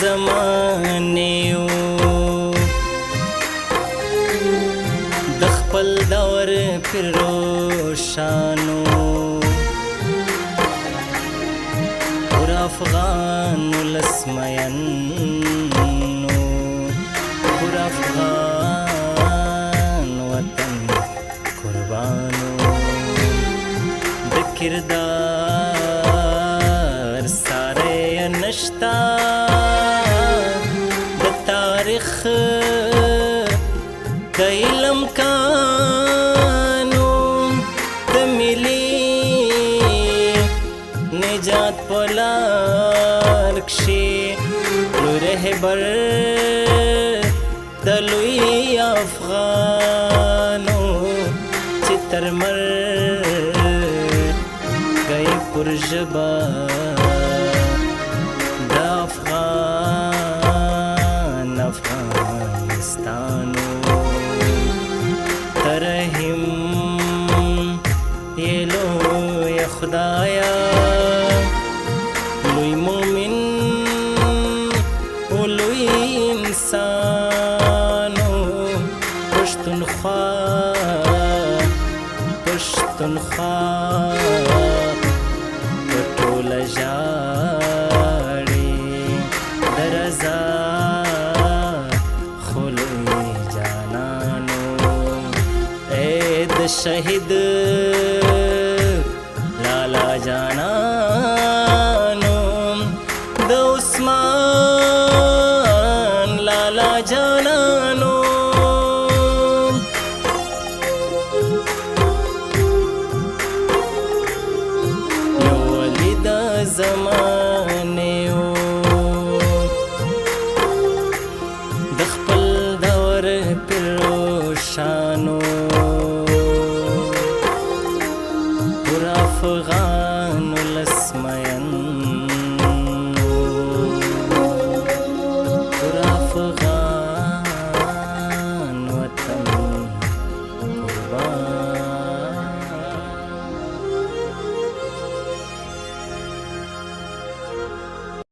زمانې و د خپل دور پیر روشانو پر افغان ولس مینو پر افغان وطن قربانو د کردار ساره نشتا د تاریخ د علم قانون د ملي نجات پلار کشي لو رهبر د لوی افغانو چې تر مرګ گئی پر ژبه د افغانستانو ترحم یې لوی خدایا لوی مومن و لوی انسانو پښتونخوا په ټوله ژاړي د رضا خو لوی جانانو ای د شهید لالا جانانو د عثمان لالا جانانو یو ولی د زمانې و د خپل دور پیر روشانو پر افغان ولس مینو پر افغان